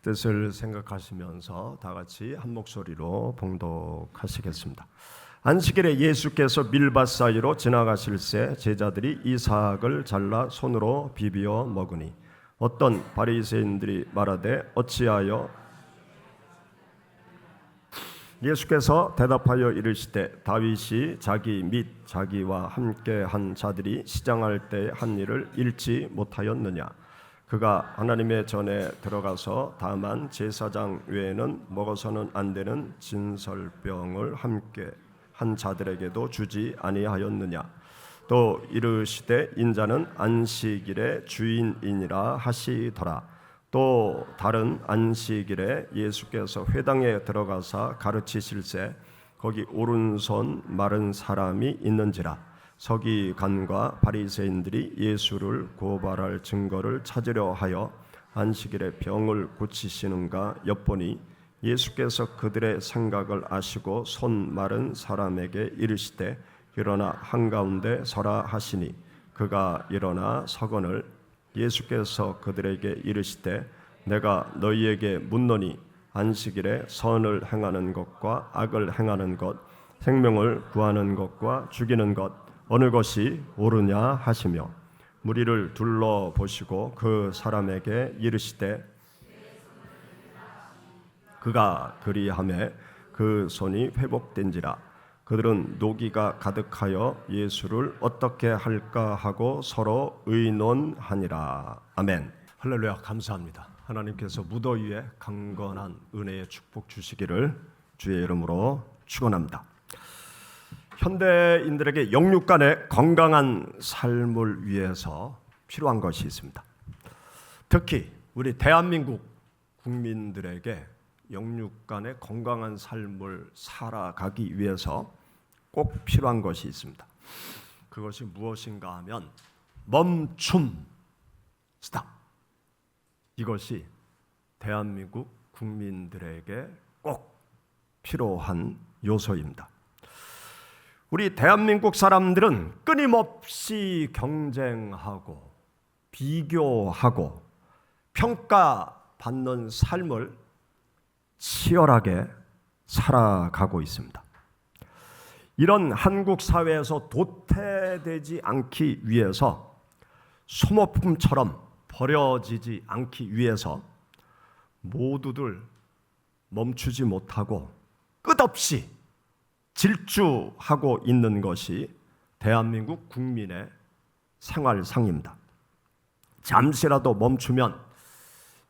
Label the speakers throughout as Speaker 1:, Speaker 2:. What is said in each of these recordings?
Speaker 1: 뜻을 생각하시면서 다 같이 한 목소리로 봉독하시겠습니다. 안식일에 예수께서 밀밭 사이로 지나가실새 제자들이 이삭을 잘라 손으로 비비어 먹으니 어떤 바리새인들이 말하되 어찌하여 예수께서 대답하여 이르시되 다윗이 자기 및 자기와 함께 한 자들이 시장할 때 한 일을 잃지 못하였느냐. 그가 하나님의 전에 들어가서 다만 제사장 외에는 먹어서는 안 되는 진설병을 함께 한 자들에게도 주지 아니하였느냐. 또 이르시되 인자는 안식일의 주인이니라 하시더라. 또 다른 안식일에 예수께서 회당에 들어가사 가르치실새 거기 오른손 마른 사람이 있는지라. 서기관과 바리새인들이 예수를 고발할 증거를 찾으려 하여 안식일에 병을 고치시는가 엿보니 예수께서 그들의 생각을 아시고 손 마른 사람에게 이르시되 일어나 한가운데 서라 하시니 그가 일어나 서거늘 예수께서 그들에게 이르시되 내가 너희에게 묻노니 안식일에 선을 행하는 것과 악을 행하는 것 생명을 구하는 것과 죽이는 것 어느 것이 옳으냐 하시며 무리를 둘러보시고 그 사람에게 이르시되 그가 그리하매 그 손이 회복된지라. 그들은 노기가 가득하여 예수를 어떻게 할까 하고 서로 의논하니라. 아멘. 할렐루야. 감사합니다. 하나님께서 무더위에 강건한 은혜의 축복 주시기를 주의 이름으로 축원합니다. 현대인들에게 영육간의 건강한 삶을 위해서 필요한 것이 있습니다. 특히 우리 대한민국 국민들에게 영육간의 건강한 삶을 살아가기 위해서 꼭 필요한 것이 있습니다. 그것이 무엇인가 하면 멈춤, 스탑. 이것이 대한민국 국민들에게 꼭 필요한 요소입니다. 우리 대한민국 사람들은 끊임없이 경쟁하고 비교하고 평가받는 삶을 치열하게 살아가고 있습니다. 이런 한국 사회에서 도태되지 않기 위해서 소모품처럼 버려지지 않기 위해서 모두들 멈추지 못하고 끝없이 질주하고 있는 것이 대한민국 국민의 생활상입니다. 잠시라도 멈추면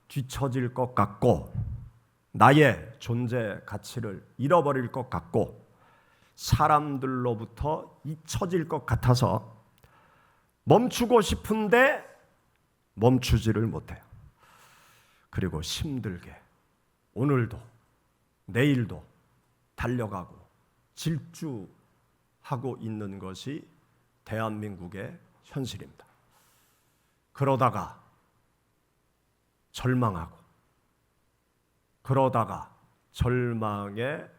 Speaker 1: 뒤처질 것 같고 나의 존재 가치를 잃어버릴 것 같고 사람들로부터 잊혀질 것 같아서 멈추고 싶은데 멈추지를 못해요. 그리고 힘들게 오늘도 내일도 달려가고 질주하고 있는 것이 대한민국의 현실입니다. 그러다가 절망하고 그러다가 절망의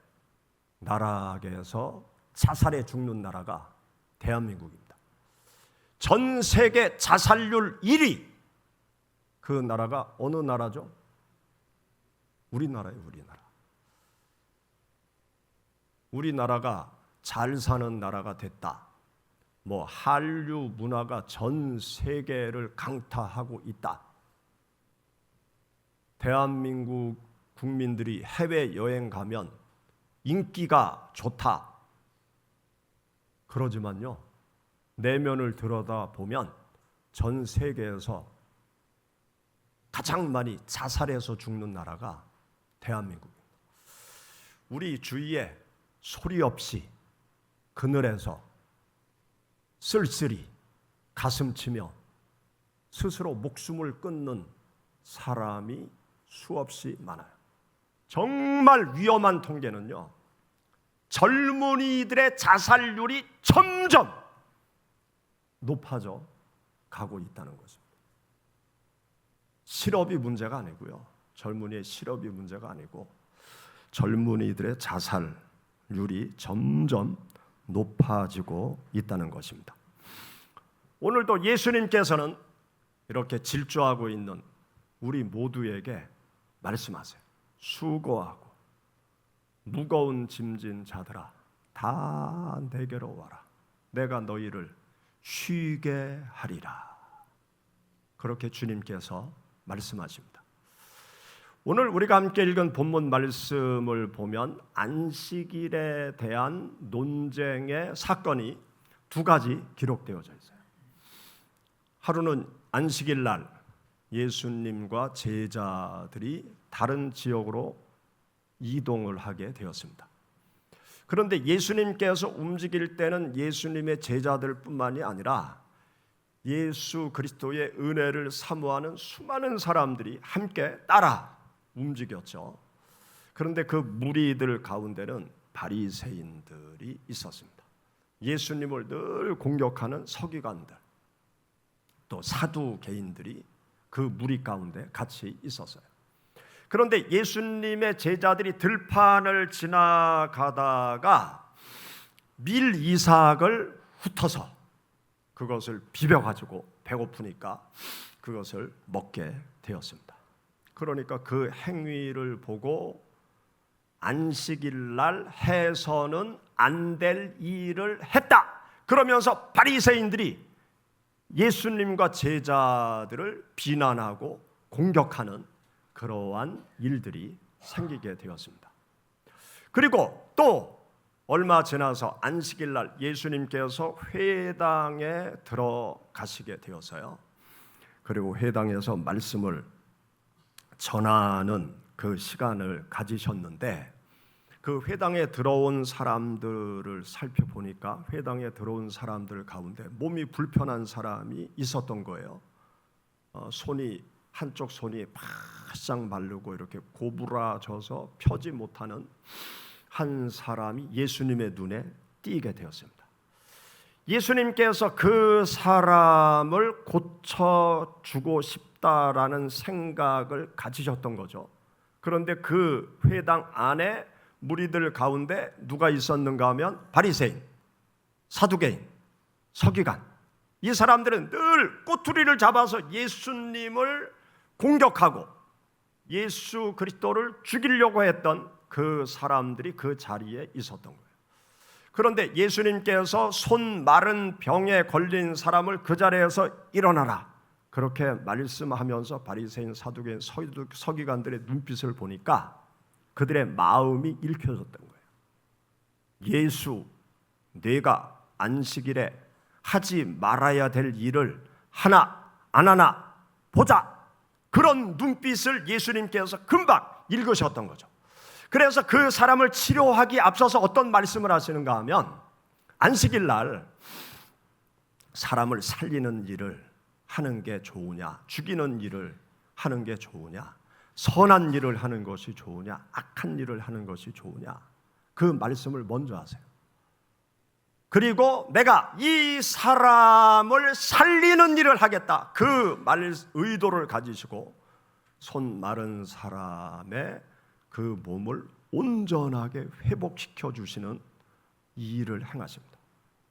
Speaker 1: 나라에서 자살해 죽는 나라가 대한민국입니다. 전 세계 자살률 1위 그 나라가 어느 나라죠? 우리나라예요. 우리나라가 잘 사는 나라가 됐다. 한류 문화가 전 세계를 강타하고 있다. 대한민국 국민들이 해외여행 가면 인기가 좋다. 그러지만요, 내면을 들여다보면 전 세계에서 가장 많이 자살해서 죽는 나라가 대한민국입니다. 우리 주위에 소리 없이 그늘에서 쓸쓸히 가슴치며 스스로 목숨을 끊는 사람이 수없이 많아요. 정말 위험한 통계는요, 젊은이들의 자살률이 점점 높아져 가고 있다는 것입니다. 실업이 문제가 아니고요, 젊은이의 실업이 문제가 아니고 젊은이들의 자살률이 점점 높아지고 있다는 것입니다. 오늘도 예수님께서는 이렇게 질주하고 있는 우리 모두에게 말씀하세요. 수고하고 무거운 짐진 자들아, 다 내게로 와라. 내가 너희를 쉬게 하리라. 그렇게 주님께서 말씀하십니다. 오늘 우리가 함께 읽은 본문 말씀을 보면 안식일에 대한 논쟁의 사건이 두 가지 기록되어져 있어요. 하루는 안식일 날 예수님과 제자들이 다른 지역으로 이동을 하게 되었습니다. 그런데 예수님께서 움직일 때는 예수님의 제자들뿐만이 아니라 예수 그리스도의 은혜를 사모하는 수많은 사람들이 함께 따라 움직였죠. 그런데 그 무리들 가운데는 바리새인들이 있었습니다. 예수님을 늘 공격하는 서기관들, 또 사두개인들이 그 무리 가운데 같이 있었어요. 그런데 예수님의 제자들이 들판을 지나가다가 밀 이삭을 훑어서 그것을 비벼가지고 배고프니까 그것을 먹게 되었습니다. 그러니까 그 행위를 보고 안식일 날 해서는 안 될 일을 했다. 그러면서 바리새인들이 예수님과 제자들을 비난하고 공격하는 그러한 일들이 생기게 되었습니다. 그리고 또 얼마 지나서 안식일 날 예수님께서 회당에 들어가시게 되어서요. 그리고 회당에서 말씀을 전하는 그 시간을 가지셨는데 그 회당에 들어온 사람들을 살펴보니까 회당에 들어온 사람들 가운데 몸이 불편한 사람이 있었던 거예요. 한쪽 손이 바싹 마르고 이렇게 고부라져서 펴지 못하는 한 사람이 예수님의 눈에 띄게 되었습니다. 예수님께서 그 사람을 고쳐주고 싶다라는 생각을 가지셨던 거죠. 그런데 그 회당 안에 무리들 가운데 누가 있었는가 하면 바리새인, 사두개인, 서기관, 이 사람들은 늘 꼬투리를 잡아서 예수님을 공격하고 예수 그리스도를 죽이려고 했던 그 사람들이 그 자리에 있었던 거예요. 그런데 예수님께서 손 마른 병에 걸린 사람을 그 자리에서 일어나라 그렇게 말씀하면서 바리새인, 사두개인, 서기관들의 눈빛을 보니까 그들의 마음이 읽혀졌던 거예요. 예수, 내가 안식일에 하지 말아야 될 일을 하나 안 하나 보자. 그런 눈빛을 예수님께서 금방 읽으셨던 거죠. 그래서 그 사람을 치료하기 앞서서 어떤 말씀을 하시는가 하면 안식일 날 사람을 살리는 일을 하는 게 좋으냐, 죽이는 일을 하는 게 좋으냐, 선한 일을 하는 것이 좋으냐, 악한 일을 하는 것이 좋으냐, 그 말씀을 먼저 하세요. 그리고 내가 이 사람을 살리는 일을 하겠다, 그 의도를 가지시고 손 마른 사람의 그 몸을 온전하게 회복시켜 주시는 이 일을 행하십니다.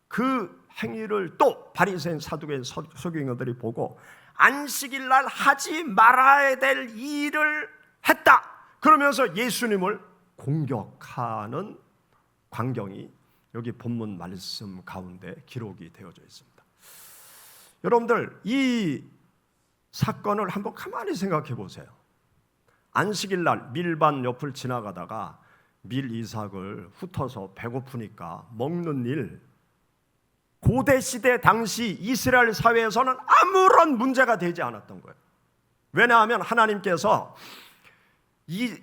Speaker 1: 그 행위를 또 바리새인, 사두개인, 서기관들이 보고 안식일 날 하지 말아야 될 일을 했다 그러면서 예수님을 공격하는 광경이 여기 본문 말씀 가운데 기록이 되어져 있습니다. 여러분들 이 사건을 한번 가만히 생각해 보세요. 안식일 날 밀밭 옆을 지나가다가 밀 이삭을 훑어서 배고프니까 먹는 일, 고대 시대 당시 이스라엘 사회에서는 아무런 문제가 되지 않았던 거예요. 왜냐하면 하나님께서 이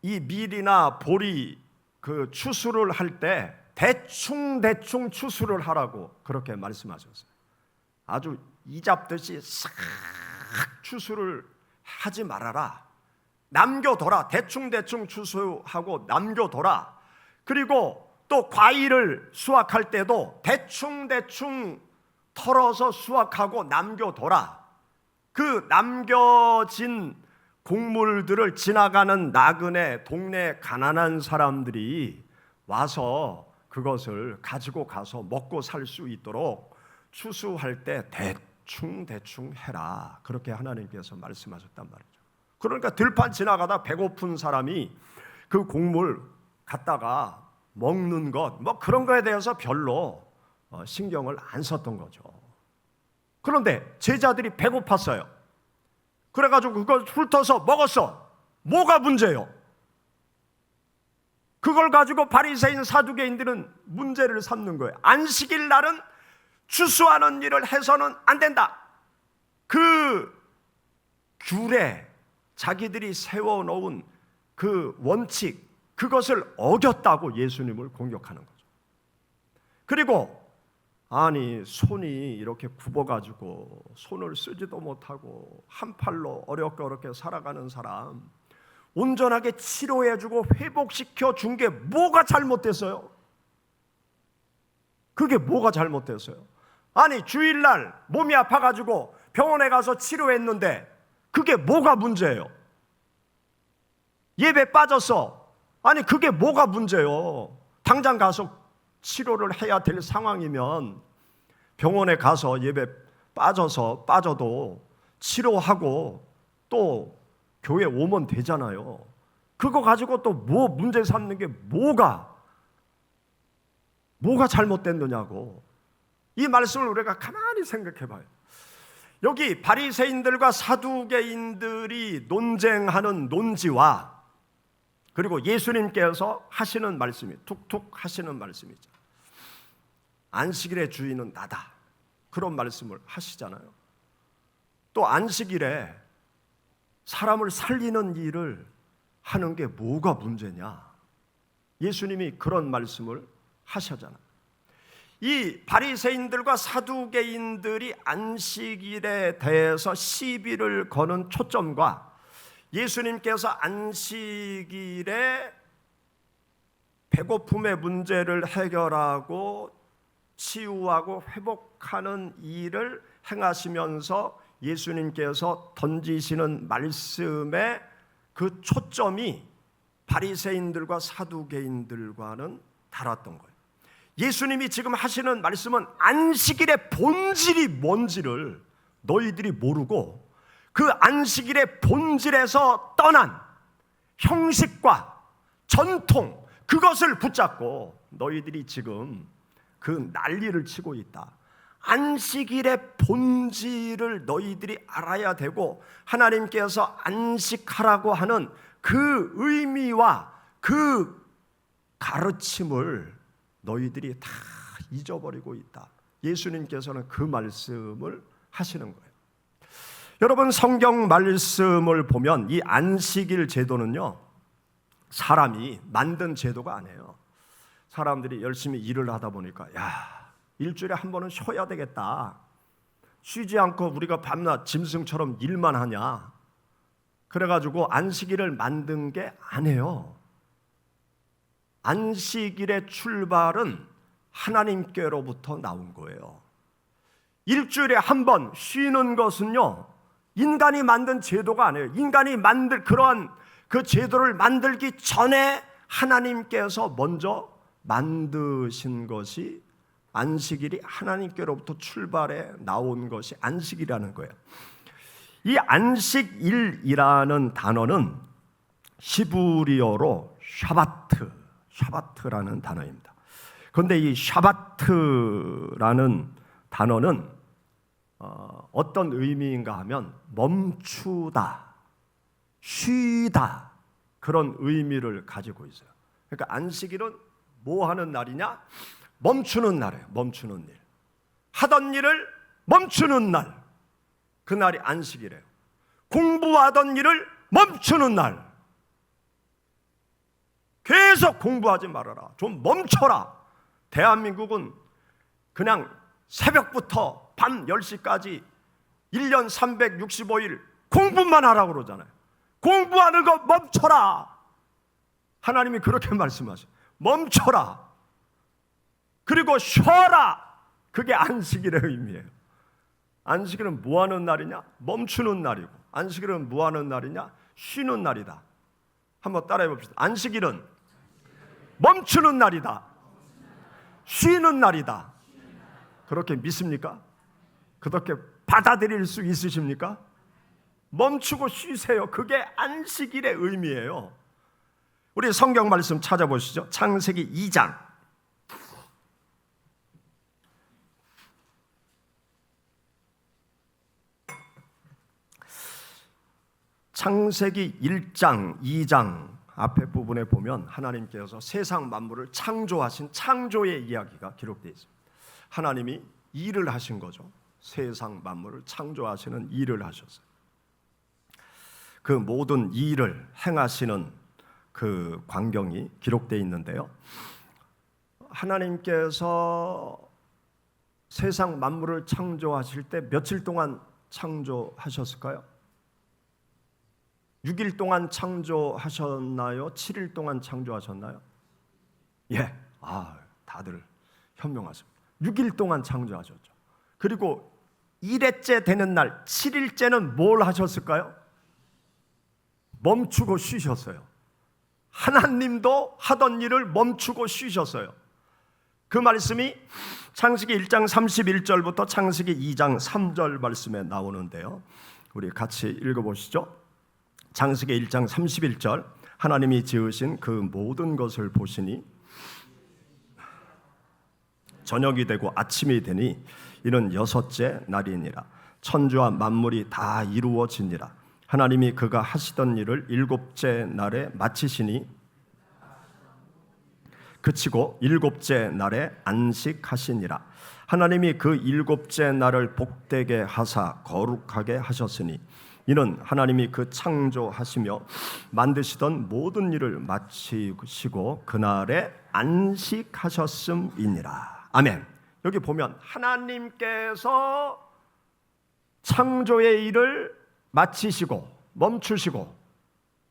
Speaker 1: 밀이나 보리 그 추수를 할 때 대충 추수를 하라고 그렇게 말씀하셨어요. 아주 이잡듯이 싹 추수를 하지 말아라. 남겨둬라. 대충 추수하고 남겨둬라. 그리고 또 과일을 수확할 때도 대충 털어서 수확하고 남겨둬라. 그 남겨진 곡물들을 지나가는 나그네 동네 가난한 사람들이 와서 그것을 가지고 가서 먹고 살 수 있도록 추수할 때 대충 해라. 그렇게 하나님께서 말씀하셨단 말이죠. 그러니까 들판 지나가다 배고픈 사람이 그 곡물 갖다가 먹는 것, 뭐 그런 거에 대해서 별로 신경을 안 썼던 거죠. 그런데 제자들이 배고팠어요. 그래가지고 그걸 훑어서 먹었어. 뭐가 문제예요? 그걸 가지고 바리새인 사두개인들은 문제를 삼는 거예요. 안식일 날은 추수하는 일을 해서는 안 된다. 그 규례, 자기들이 세워놓은 그 원칙, 그것을 어겼다고 예수님을 공격하는 거죠. 그리고 아니 손이 이렇게 굽어가지고 손을 쓰지도 못하고 한 팔로 어렵게 살아가는 사람 온전하게 치료해주고 회복시켜 준 게 뭐가 잘못됐어요? 그게 뭐가 잘못됐어요? 아니 주일날 몸이 아파가지고 병원에 가서 치료했는데 그게 뭐가 문제예요? 예배 빠졌어. 아니 그게 뭐가 문제예요? 당장 가서 치료를 해야 될 상황이면 병원에 가서 예배 빠져도 치료하고 또 교회 오면 되잖아요. 그거 가지고 또 뭐 문제 삼는 게 뭐가 잘못됐느냐고. 이 말씀을 우리가 가만히 생각해 봐요. 여기 바리새인들과 사두개인들이 논쟁하는 논지와 그리고 예수님께서 하시는 말씀이 툭툭 하시는 말씀이죠. 안식일의 주인은 나다. 그런 말씀을 하시잖아요. 또 안식일에 사람을 살리는 일을 하는 게 뭐가 문제냐? 예수님이 그런 말씀을 하셨잖아요. 이 바리새인들과 사두개인들이 안식일에 대해서 시비를 거는 초점과 예수님께서 안식일에 배고픔의 문제를 해결하고 치유하고 회복하는 일을 행하시면서 예수님께서 던지시는 말씀의 그 초점이 바리새인들과 사두개인들과는 달랐던 거예요. 예수님이 지금 하시는 말씀은 안식일의 본질이 뭔지를 너희들이 모르고 그 안식일의 본질에서 떠난 형식과 전통, 그것을 붙잡고 너희들이 지금 그 난리를 치고 있다. 안식일의 본질을 너희들이 알아야 되고 하나님께서 안식하라고 하는 그 의미와 그 가르침을 너희들이 다 잊어버리고 있다. 예수님께서는 그 말씀을 하시는 거예요. 여러분, 성경 말씀을 보면 이 안식일 제도는요, 사람이 만든 제도가 아니에요. 사람들이 열심히 일을 하다 보니까 일주일에 한 번은 쉬어야 되겠다. 쉬지 않고 우리가 밤낮 짐승처럼 일만 하냐. 그래가지고 안식일을 만든 게 아니에요. 안식일의 출발은 하나님께로부터 나온 거예요. 일주일에 한 번 쉬는 것은요, 인간이 만든 제도가 아니에요. 인간이 그러한 그 제도를 만들기 전에 하나님께서 먼저 만드신 것이 안식일이 하나님께로부터 출발해 나온 것이 안식이라는 거예요. 이 안식일이라는 단어는 히브리어로 샤바트라는 단어입니다. 그런데 이 샤바트라는 단어는 어떤 의미인가 하면 멈추다, 쉬다, 그런 의미를 가지고 있어요. 그러니까 안식일은 뭐 하는 날이냐? 멈추는 날이에요. 멈추는 일. 하던 일을 멈추는 날. 그 날이 안식이래요. 공부하던 일을 멈추는 날. 계속 공부하지 말아라. 좀 멈춰라. 대한민국은 그냥 새벽부터 밤 10시까지 1년 365일 공부만 하라고 그러잖아요. 공부하는 거 멈춰라. 하나님이 그렇게 말씀하셔요. 멈춰라. 그리고 쉬어라. 그게 안식일의 의미예요. 안식일은 뭐 하는 날이냐? 멈추는 날이고, 안식일은 뭐 하는 날이냐? 쉬는 날이다. 한번 따라해 봅시다. 안식일은 멈추는 날이다. 쉬는 날이다. 그렇게 믿습니까? 그렇게 받아들일 수 있으십니까? 멈추고 쉬세요. 그게 안식일의 의미예요. 우리 성경 말씀 찾아보시죠. 창세기 2장. 창세기 1장, 2장 앞에 부분에 보면 하나님께서 세상 만물을 창조하신 창조의 이야기가 기록되어 있습니다. 하나님이 일을 하신 거죠. 세상 만물을 창조하시는 일을 하셨어요. 그 모든 일을 행하시는 그 광경이 기록되어 있는데요. 하나님께서 세상 만물을 창조하실 때 며칠 동안 창조하셨을까요? 6일 동안 창조하셨나요? 7일 동안 창조하셨나요? 예, 다들 현명하십니다. 6일 동안 창조하셨죠. 그리고 1회째 되는 날 7일째는 뭘 하셨을까요? 멈추고 쉬셨어요. 하나님도 하던 일을 멈추고 쉬셨어요. 그 말씀이 창세기 1장 31절부터 창세기 2장 3절 말씀에 나오는데요. 우리 같이 읽어보시죠. 창세기 1장 31절 하나님이 지으신 그 모든 것을 보시니 저녁이 되고 아침이 되니 이는 여섯째 날이니라. 천주와 만물이 다 이루어지니라. 하나님이 그가 하시던 일을 일곱째 날에 마치시니 그치고 일곱째 날에 안식하시니라. 하나님이 그 일곱째 날을 복되게 하사 거룩하게 하셨으니 이는 하나님이 그 창조하시며 만드시던 모든 일을 마치시고 그날에 안식하셨음이니라. 아멘. 여기 보면 하나님께서 창조의 일을 마치시고 멈추시고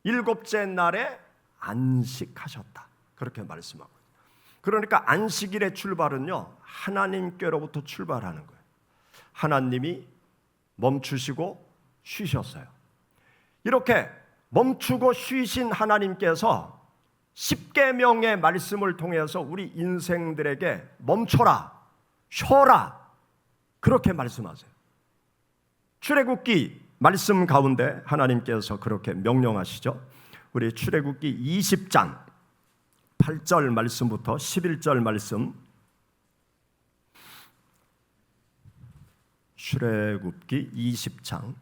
Speaker 1: 일곱째 날에 안식하셨다. 그렇게 말씀하고. 그러니까 안식일의 출발은요, 하나님께로부터 출발하는 거예요. 하나님이 멈추시고 쉬셨어요. 이렇게 멈추고 쉬신 하나님께서 십계명의 말씀을 통해서 우리 인생들에게 멈춰라, 쉬어라, 그렇게 말씀하세요. 출애굽기 말씀 가운데 하나님께서 그렇게 명령하시죠. 우리 출애굽기 20장 8절 말씀부터 11절 말씀, 출애굽기 20장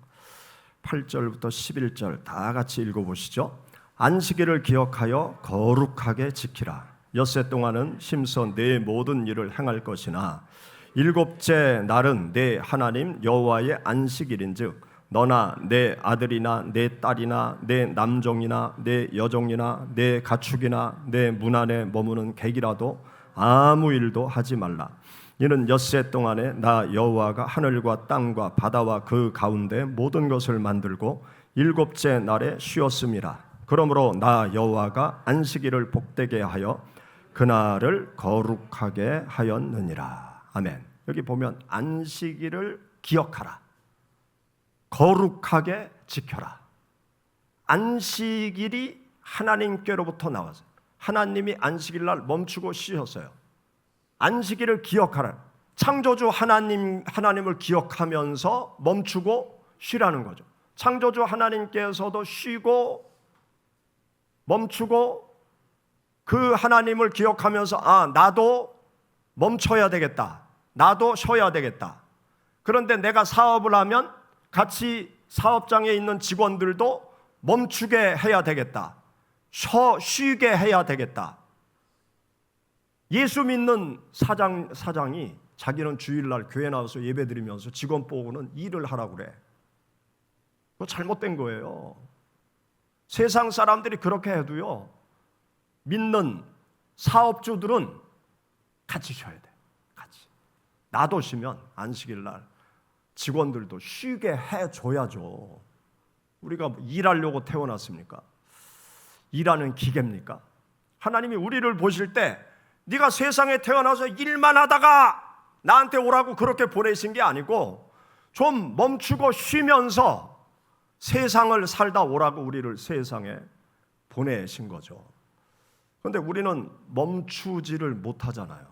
Speaker 1: 8절부터 11절 다 같이 읽어보시죠. 안식일을 기억하여 거룩하게 지키라. 엿새 동안은 힘써 내 모든 일을 행할 것이나 일곱째 날은 내 하나님 여호와의 안식일인즉 너나 내 아들이나 내 딸이나 내 남종이나 내 여종이나 내 가축이나 내 문 안에 머무는 객이라도 아무 일도 하지 말라. 이는 엿새 동안에 나 여호와가 하늘과 땅과 바다와 그 가운데 모든 것을 만들고 일곱째 날에 쉬었음이라. 그러므로 나 여호와가 안식일을 복되게 하여 그날을 거룩하게 하였느니라. 아멘. 여기 보면 안식일을 기억하라, 거룩하게 지켜라. 안식일이 하나님께로부터 나왔어요. 하나님이 안식일 날 멈추고 쉬셨어요. 안식일을 기억하라. 창조주 하나님을 기억하면서 멈추고 쉬라는 거죠. 창조주 하나님께서도 쉬고 멈추고 그 하나님을 기억하면서 나도 멈춰야 되겠다, 나도 쉬어야 되겠다. 그런데 내가 사업을 하면 같이 사업장에 있는 직원들도 멈추게 해야 되겠다, 쉬게 해야 되겠다. 예수 믿는 사장이 자기는 주일날 교회 나와서 예배드리면서 직원 보고는 일을 하라고 그래. 그거 잘못된 거예요. 세상 사람들이 그렇게 해도요, 믿는 사업주들은 같이 쉬어야 돼. 같이. 나도 쉬면 안식일날 직원들도 쉬게 해줘야죠. 우리가 일하려고 태어났습니까? 일하는 기계입니까? 하나님이 우리를 보실 때 네가 세상에 태어나서 일만 하다가 나한테 오라고 그렇게 보내신 게 아니고 좀 멈추고 쉬면서 세상을 살다 오라고 우리를 세상에 보내신 거죠. 그런데 우리는 멈추지를 못하잖아요.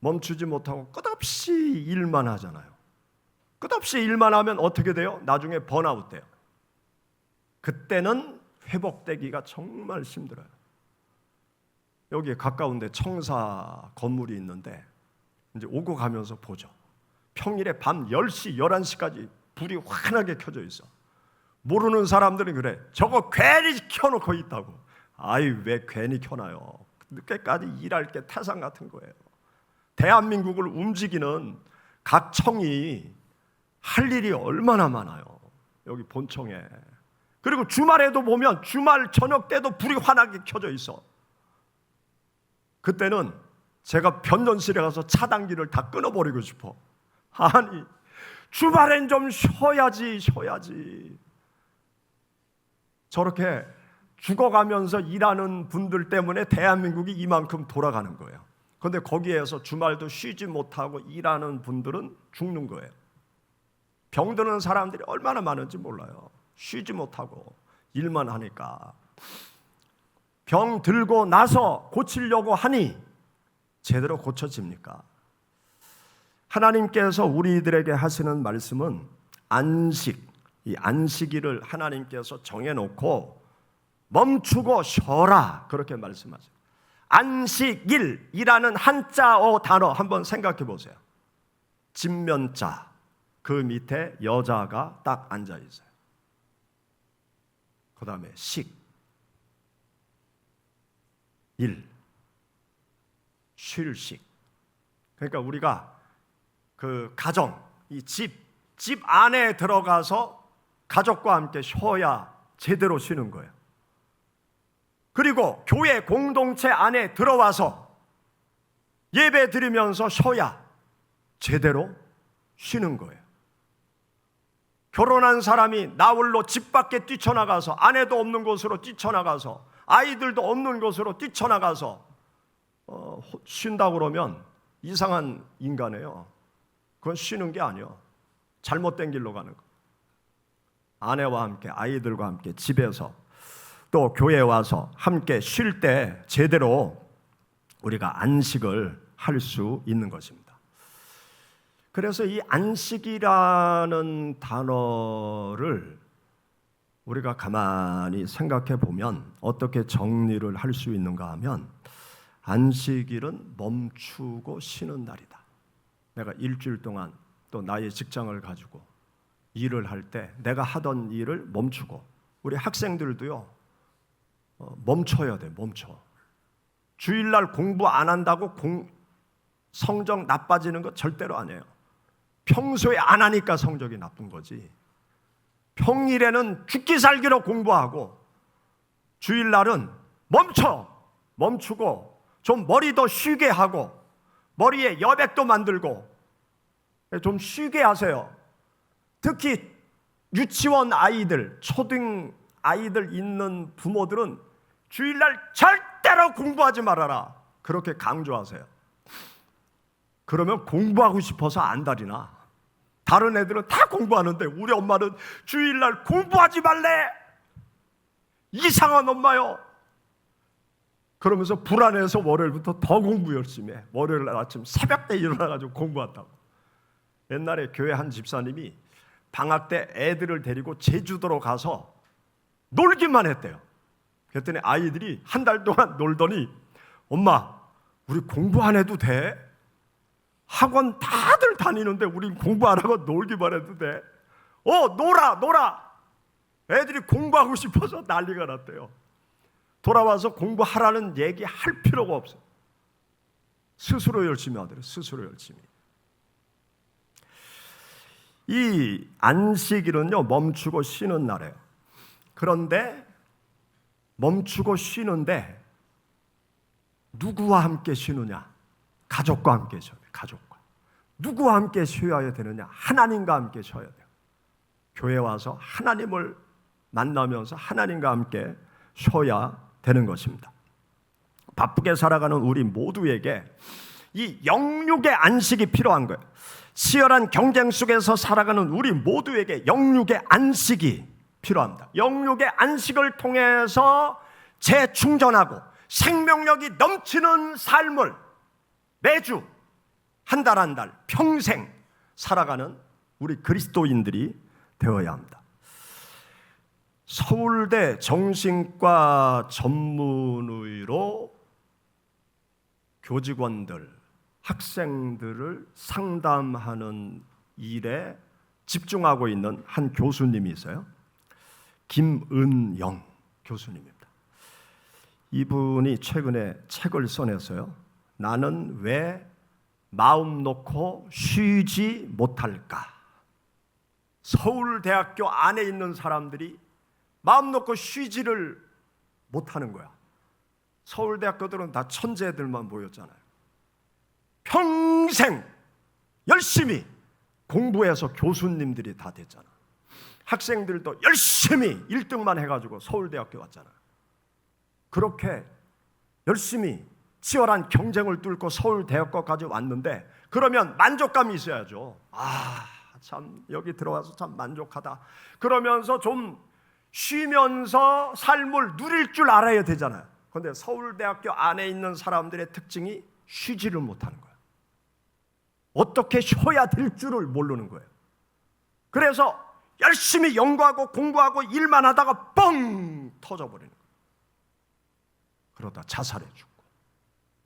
Speaker 1: 멈추지 못하고 끝없이 일만 하잖아요. 끝없이 일만 하면 어떻게 돼요? 나중에 번아웃 돼요. 그때는 회복되기가 정말 힘들어요. 여기 가까운데 청사 건물이 있는데 이제 오고 가면서 보죠. 평일에 밤 10시, 11시까지 불이 환하게 켜져 있어. 모르는 사람들은 그래. 저거 괜히 켜놓고 있다고. 아이, 왜 괜히 켜놔요? 늦게까지 일할 게 태산 같은 거예요. 대한민국을 움직이는 각 청이 할 일이 얼마나 많아요. 여기 본청에. 그리고 주말에도 보면 주말 저녁 때도 불이 환하게 켜져 있어. 그때는 제가 변전실에 가서 차단기를 다 끊어버리고 싶어. 아니, 주말엔 좀 쉬어야지. 저렇게 죽어가면서 일하는 분들 때문에 대한민국이 이만큼 돌아가는 거예요. 그런데 거기에서 주말도 쉬지 못하고 일하는 분들은 죽는 거예요. 병드는 사람들이 얼마나 많은지 몰라요. 쉬지 못하고 일만 하니까. 병 들고 나서 고치려고 하니 제대로 고쳐집니까? 하나님께서 우리들에게 하시는 말씀은 안식, 이 안식일을 하나님께서 정해놓고 멈추고 쉬어라, 그렇게 말씀하세요. 안식일이라는 한자어 단어 한번 생각해 보세요. 진면자, 그 밑에 여자가 딱 앉아 있어요. 그 다음에 식, 일, 쉴식. 그러니까 우리가 그 가정, 이 집 안에 들어가서 가족과 함께 쉬어야 제대로 쉬는 거예요. 그리고 교회 공동체 안에 들어와서 예배 드리면서 쉬어야 제대로 쉬는 거예요. 결혼한 사람이 나홀로 집 밖에 뛰쳐나가서, 아내도 없는 곳으로 뛰쳐나가서, 아이들도 없는 곳으로 뛰쳐나가서 쉰다고 그러면 이상한 인간이에요. 그건 쉬는 게 아니에요. 잘못된 길로 가는 거. 아내와 함께, 아이들과 함께 집에서 또 교회에 와서 함께 쉴 때 제대로 우리가 안식을 할 수 있는 것입니다. 그래서 이 안식이라는 단어를 우리가 가만히 생각해 보면 어떻게 정리를 할 수 있는가 하면, 안식일은 멈추고 쉬는 날이다. 내가 일주일 동안 또 나의 직장을 가지고 일을 할 때 내가 하던 일을 멈추고, 우리 학생들도요, 멈춰야 돼. 멈춰. 주일날 공부 안 한다고 성적 나빠지는 거 절대로 아니에요. 평소에 안 하니까 성적이 나쁜 거지. 평일에는 죽기 살기로 공부하고, 주일날은 멈추고 좀 머리도 쉬게 하고, 머리에 여백도 만들고 좀 쉬게 하세요. 특히 유치원 아이들, 초등 아이들 있는 부모들은 주일날 절대로 공부하지 말아라, 그렇게 강조하세요. 그러면 공부하고 싶어서 안달이나. 다른 애들은 다 공부하는데 우리 엄마는 주일날 공부하지 말래. 이상한 엄마요. 그러면서 불안해서 월요일부터 더 공부 열심히 해. 월요일 아침 새벽에 일어나가지고 공부한다고. 옛날에 교회 한 집사님이 방학 때 애들을 데리고 제주도로 가서 놀기만 했대요. 그랬더니 아이들이 한 달 동안 놀더니, 엄마, 우리 공부 안 해도 돼? 학원 다들 다니는데 우리 공부 안 하고 놀기만 해도 돼? 놀아. 애들이 공부하고 싶어서 난리가 났대요. 돌아와서 공부하라는 얘기 할 필요가 없어요. 스스로 열심히 하더래요. 스스로 열심히. 이 안식일은요, 멈추고 쉬는 날이에요. 그런데 멈추고 쉬는데 누구와 함께 쉬느냐? 가족과 함께 쉬어야 돼요. 가족과. 누구와 함께 쉬어야 되느냐? 하나님과 함께 쉬어야 돼요. 교회 와서 하나님을 만나면서 하나님과 함께 쉬어야 되는 것입니다. 바쁘게 살아가는 우리 모두에게 이 영육의 안식이 필요한 거예요. 치열한 경쟁 속에서 살아가는 우리 모두에게 영육의 안식이 필요합니다. 영육의 안식을 통해서 재충전하고 생명력이 넘치는 삶을 매주 한 달 한 달 평생 살아가는 우리 그리스도인들이 되어야 합니다. 서울대 정신과 전문의로 교직원들, 학생들을 상담하는 일에 집중하고 있는 한 교수님이 있어요. 김은영 교수님입니다. 이분이 최근에 책을 써냈어요. 나는 왜 마음 놓고 쉬지 못할까? 서울대학교 안에 있는 사람들이 마음 놓고 쉬지를 못하는 거야. 서울대학교들은 다 천재들만 모였잖아요. 평생 열심히 공부해서 교수님들이 다 됐잖아. 학생들도 열심히 1등만 해가지고 서울대학교 왔잖아. 그렇게 열심히 치열한 경쟁을 뚫고 서울대학교까지 왔는데, 그러면 만족감이 있어야죠. 참 여기 들어와서 참 만족하다. 그러면서 좀 쉬면서 삶을 누릴 줄 알아야 되잖아요. 그런데 서울대학교 안에 있는 사람들의 특징이 쉬지를 못하는 거예요. 어떻게 쉬어야 될 줄을 모르는 거예요. 그래서 열심히 연구하고 공부하고 일만 하다가 뻥 터져버리는 거예요. 그러다 자살해 죽고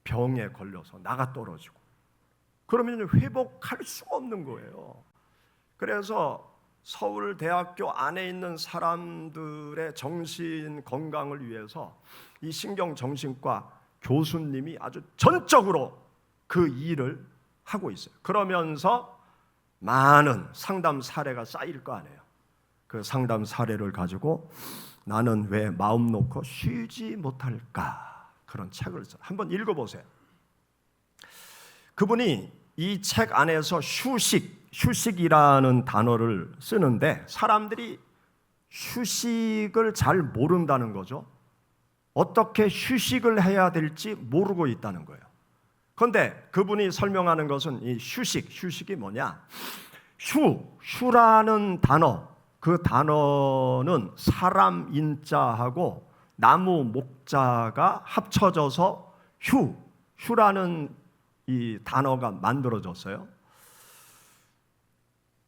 Speaker 1: 병에 걸려서 나가 떨어지고, 그러면 회복할 수가 없는 거예요. 그래서 서울대학교 안에 있는 사람들의 정신 건강을 위해서 이 신경정신과 교수님이 아주 전적으로 그 일을 하고 있어요. 그러면서 많은 상담 사례가 쌓일 거 아니에요. 그 상담 사례를 가지고 나는 왜 마음 놓고 쉬지 못할까? 그런 책을 써요. 한번 읽어보세요. 그분이 이 책 안에서 휴식이라는 단어를 쓰는데, 사람들이 휴식을 잘 모른다는 거죠. 어떻게 휴식을 해야 될지 모르고 있다는 거예요. 그런데 그분이 설명하는 것은 이 휴식이 뭐냐? 휴라는 단어, 그 단어는 사람 인자하고 나무 목자가 합쳐져서 휴라는 이 단어가 만들어졌어요.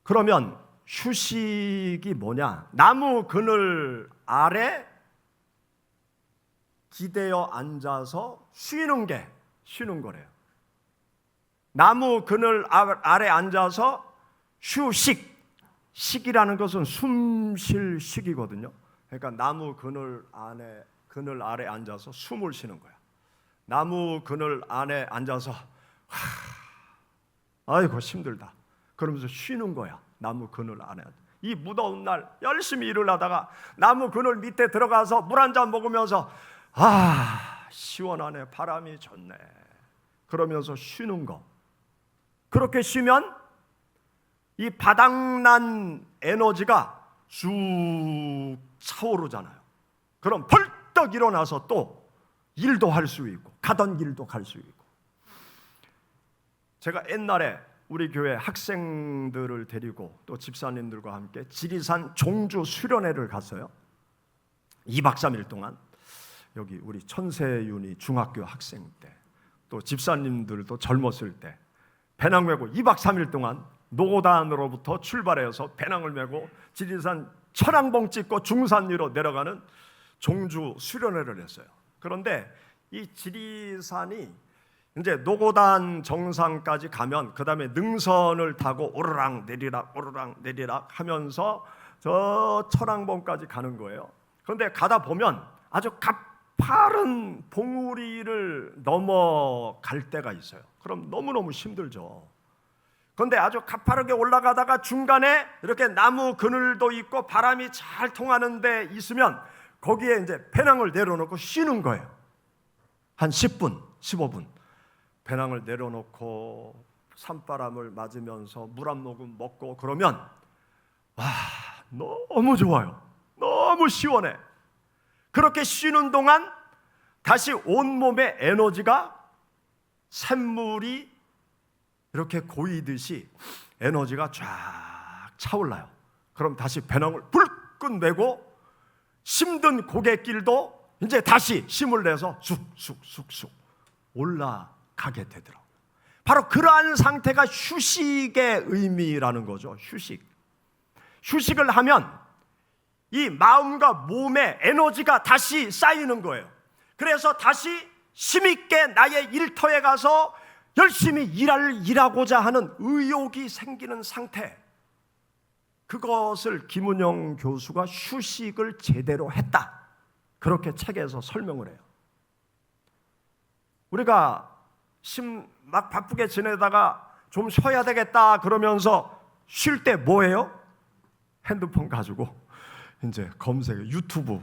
Speaker 1: 그러면 휴식이 뭐냐? 나무 그늘 아래 기대어 앉아서 쉬는 거래요. 나무 그늘 아래 앉아서 식이라는 것은 숨 쉴 식이거든요. 그러니까 나무 그늘 아래 앉아서 숨을 쉬는 거야. 나무 그늘 안에 앉아서 아이고 힘들다 그러면서 쉬는 거야. 나무 그늘 안에. 이 무더운 날 열심히 일을 하다가 나무 그늘 밑에 들어가서 물 한 잔 먹으면서 시원하네, 바람이 좋네, 그러면서 쉬는 거. 그렇게 쉬면 이 바닥난 에너지가 쑥 차오르잖아요. 그럼 벌떡 일어나서 또 일도 할 수 있고 가던 길도 갈 수 있고. 제가 옛날에 우리 교회 학생들을 데리고 또 집사님들과 함께 지리산 종주 수련회를 갔어요. 2박 3일 동안. 여기 우리 천세윤이 중학교 학생 때, 또 집사님들도 젊었을 때 배낭 메고 2박 3일 동안 노고단으로부터 출발해서 배낭을 메고 지리산 천왕봉 찍고 중산 위로 내려가는 종주 수련회를 했어요. 그런데 이 지리산이 이제 노고단 정상까지 가면 그 다음에 능선을 타고 오르락 내리락 하면서 저 천왕봉까지 가는 거예요. 그런데 가다 보면 아주 가파른 봉우리를 넘어갈 때가 있어요. 그럼 너무너무 힘들죠. 그런데 아주 가파르게 올라가다가 중간에 이렇게 나무 그늘도 있고 바람이 잘 통하는 데 있으면 거기에 이제 배낭을 내려놓고 쉬는 거예요. 한 10분, 15분 배낭을 내려놓고 산바람을 맞으면서 물 한 모금 먹고 그러면 너무 좋아요. 너무 시원해. 그렇게 쉬는 동안 다시 온몸의 에너지가 샘물이 이렇게 고이듯이 에너지가 쫙 차올라요. 그럼 다시 배낭을 불끈 메고 힘든 고갯길도 이제 다시 힘을 내서 쑥쑥쑥쑥 올라가게 되더라고요. 바로 그러한 상태가 휴식의 의미라는 거죠. 휴식을 하면 이 마음과 몸의 에너지가 다시 쌓이는 거예요. 그래서 다시 힘있게 나의 일터에 가서 열심히 일하고자 하는 의욕이 생기는 상태, 그것을 김은영 교수가 휴식을 제대로 했다, 그렇게 책에서 설명을 해요. 우리가 막 바쁘게 지내다가 좀 쉬어야 되겠다 그러면서 쉴 때 뭐예요? 핸드폰 가지고 이제 검색해, 유튜브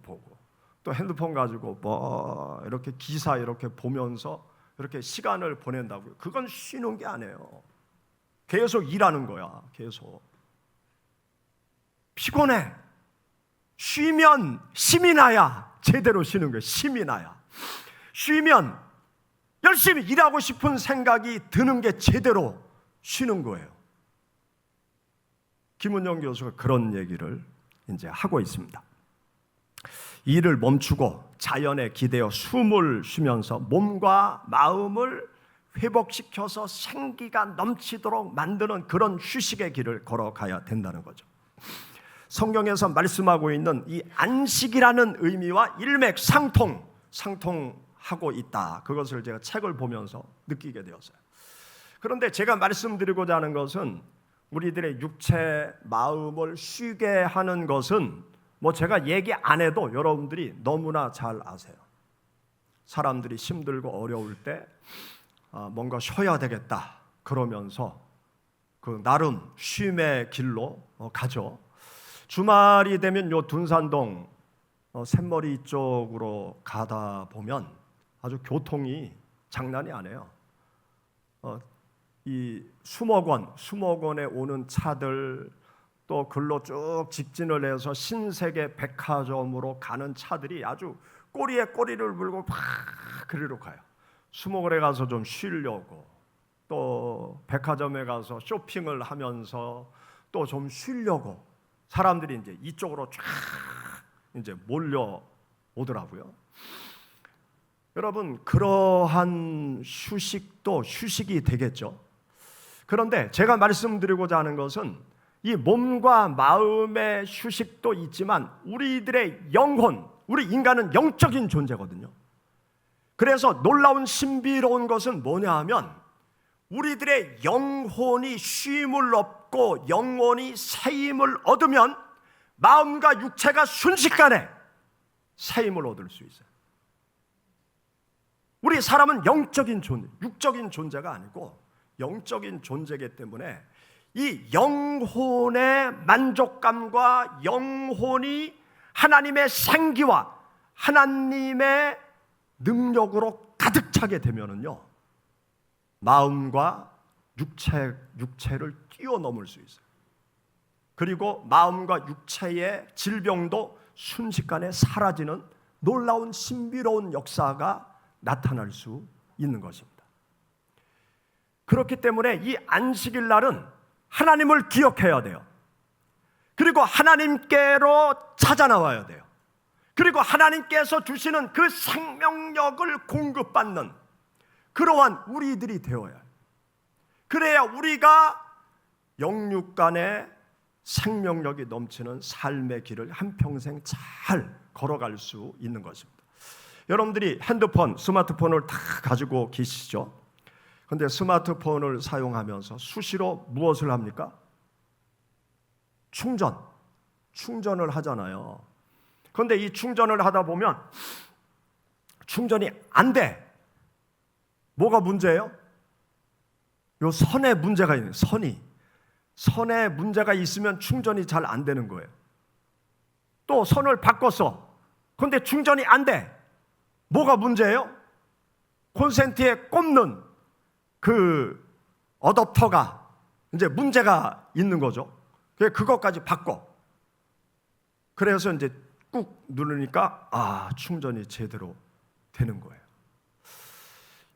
Speaker 1: 보고, 또 핸드폰 가지고 뭐 이렇게 기사 이렇게 보면서 이렇게 시간을 보낸다고요. 그건 쉬는 게 아니에요. 계속 일하는 거야. 계속 피곤해. 쉬면 힘이 나야 제대로 쉬는 거예요. 힘이 나야. 쉬면 열심히 일하고 싶은 생각이 드는 게 제대로 쉬는 거예요. 김은영 교수가 그런 얘기를 이제 하고 있습니다. 일을 멈추고 자연에 기대어 숨을 쉬면서 몸과 마음을 회복시켜서 생기가 넘치도록 만드는 그런 휴식의 길을 걸어가야 된다는 거죠. 성경에서 말씀하고 있는 이 안식이라는 의미와 일맥상통하고 있다. 그것을 제가 책을 보면서 느끼게 되었어요. 그런데 제가 말씀드리고자 하는 것은 우리들의 육체, 마음을 쉬게 하는 것은 뭐 제가 얘기 안 해도 여러분들이 너무나 잘 아세요. 사람들이 힘들고 어려울 때 뭔가 쉬어야 되겠다 그러면서 그 나름 쉼의 길로 가죠. 주말이 되면 요 둔산동 샘머리 쪽으로 가다 보면 아주 교통이 장난이 아니에요. 이 수목원에 오는 차들, 또 글로 쭉 직진을 해서 신세계 백화점으로 가는 차들이 아주 꼬리에 꼬리를 물고 막 그리로 가요. 수목원에 가서 좀 쉬려고, 또 백화점에 가서 쇼핑을 하면서 또 좀 쉬려고 사람들이 이제 이쪽으로 쫙 이제 몰려 오더라고요. 여러분, 그러한 휴식도 휴식이 되겠죠. 그런데 제가 말씀드리고자 하는 것은 이 몸과 마음의 휴식도 있지만 우리들의 영혼, 우리 인간은 영적인 존재거든요. 그래서 놀라운 신비로운 것은 뭐냐 하면 우리들의 영혼이 쉼을 얻고 영혼이 새힘을 얻으면 마음과 육체가 순식간에 새힘을 얻을 수 있어요. 우리 사람은 영적인 존재, 육적인 존재가 아니고 영적인 존재이기 때문에 이 영혼의 만족감과 영혼이 하나님의 생기와 하나님의 능력으로 가득 차게 되면은요, 마음과 육체를 뛰어넘을 수 있어요. 그리고 마음과 육체의 질병도 순식간에 사라지는 놀라운 신비로운 역사가 나타날 수 있는 것입니다. 그렇기 때문에 이 안식일 날은 하나님을 기억해야 돼요. 그리고 하나님께로 찾아 나와야 돼요. 그리고 하나님께서 주시는 그 생명력을 공급받는 그러한 우리들이 되어야 해요. 그래야 우리가 영육 간의 생명력이 넘치는 삶의 길을 한평생 잘 걸어갈 수 있는 것입니다. 여러분들이 핸드폰, 스마트폰을 다 가지고 계시죠? 그런데 스마트폰을 사용하면서 수시로 무엇을 합니까? 충전을 하잖아요. 그런데 이 충전을 하다 보면 충전이 안 돼. 뭐가 문제예요? 요 선에 문제가 있는, 선에 문제가 있으면 충전이 잘 안 되는 거예요. 또 선을 바꿨어. 그런데 충전이 안 돼. 뭐가 문제예요? 콘센트에 꼽는 그 어댑터가 이제 문제가 있는 거죠. 그것까지 바꿔. 그래서 이제 꾹 누르니까 충전이 제대로 되는 거예요.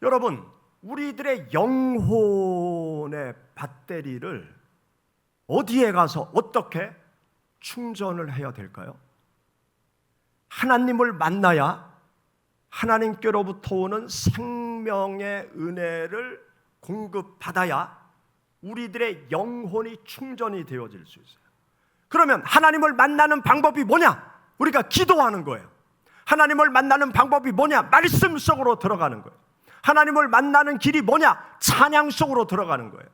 Speaker 1: 여러분, 우리들의 영혼의 배터리를 어디에 가서 어떻게 충전을 해야 될까요? 하나님을 만나야 하나님께로부터 오는 생명의 은혜를 공급받아야 우리들의 영혼이 충전이 되어질 수 있어요. 그러면 하나님을 만나는 방법이 뭐냐? 우리가 기도하는 거예요. 하나님을 만나는 방법이 뭐냐? 말씀 속으로 들어가는 거예요. 하나님을 만나는 길이 뭐냐? 찬양 속으로 들어가는 거예요.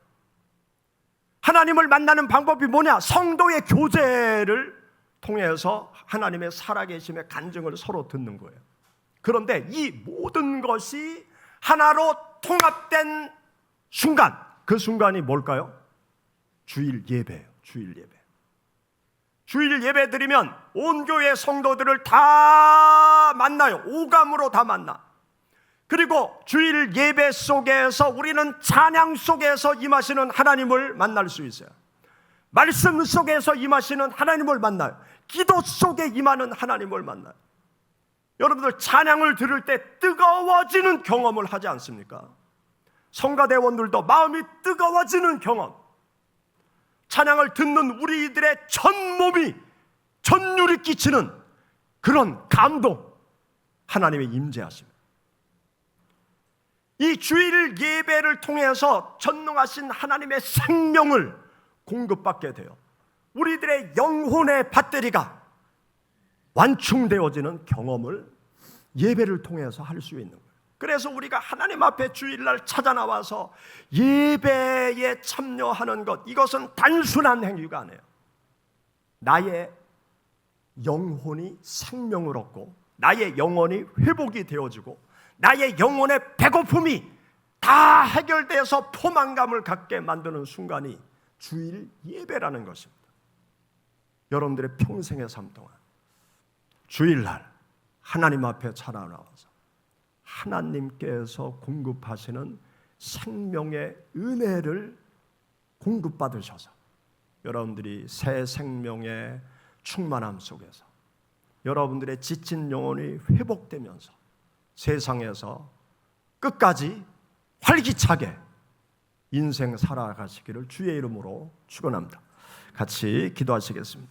Speaker 1: 하나님을 만나는 방법이 뭐냐? 성도의 교제를 통해서 하나님의 살아계심의 간증을 서로 듣는 거예요. 그런데 이 모든 것이 하나로 통합된 순간, 그 순간이 뭘까요? 주일 예배예요. 주일 예배. 주일 예배 드리면 온 교회 성도들을 다 만나요. 오감으로 다 만나. 그리고 주일 예배 속에서 우리는 찬양 속에서 임하시는 하나님을 만날 수 있어요. 말씀 속에서 임하시는 하나님을 만나요. 기도 속에 임하는 하나님을 만나요. 여러분들 찬양을 들을 때 뜨거워지는 경험을 하지 않습니까? 성가대원들도 마음이 뜨거워지는 경험, 찬양을 듣는 우리들의 전몸이 전율이 끼치는 그런 감동, 하나님의 임재하십니다. 이 주일 예배를 통해서 전능하신 하나님의 생명을 공급받게 돼요. 우리들의 영혼의 배터리가 완충되어지는 경험을 예배를 통해서 할 수 있는 거예요. 그래서 우리가 하나님 앞에 주일날 찾아 나와서 예배에 참여하는 것, 이것은 단순한 행위가 아니에요. 나의 영혼이 생명을 얻고 나의 영혼이 회복이 되어지고 나의 영혼의 배고픔이 다 해결돼서 포만감을 갖게 만드는 순간이 주일 예배라는 것입니다. 여러분들의 평생의 삶 동안 주일날 하나님 앞에 찾아 나와서 하나님께서 공급하시는 생명의 은혜를 공급받으셔서 여러분들이 새 생명의 충만함 속에서 여러분들의 지친 영혼이 회복되면서 세상에서 끝까지 활기차게 인생 살아가시기를 주의 이름으로 축원합니다. 같이 기도하시겠습니다.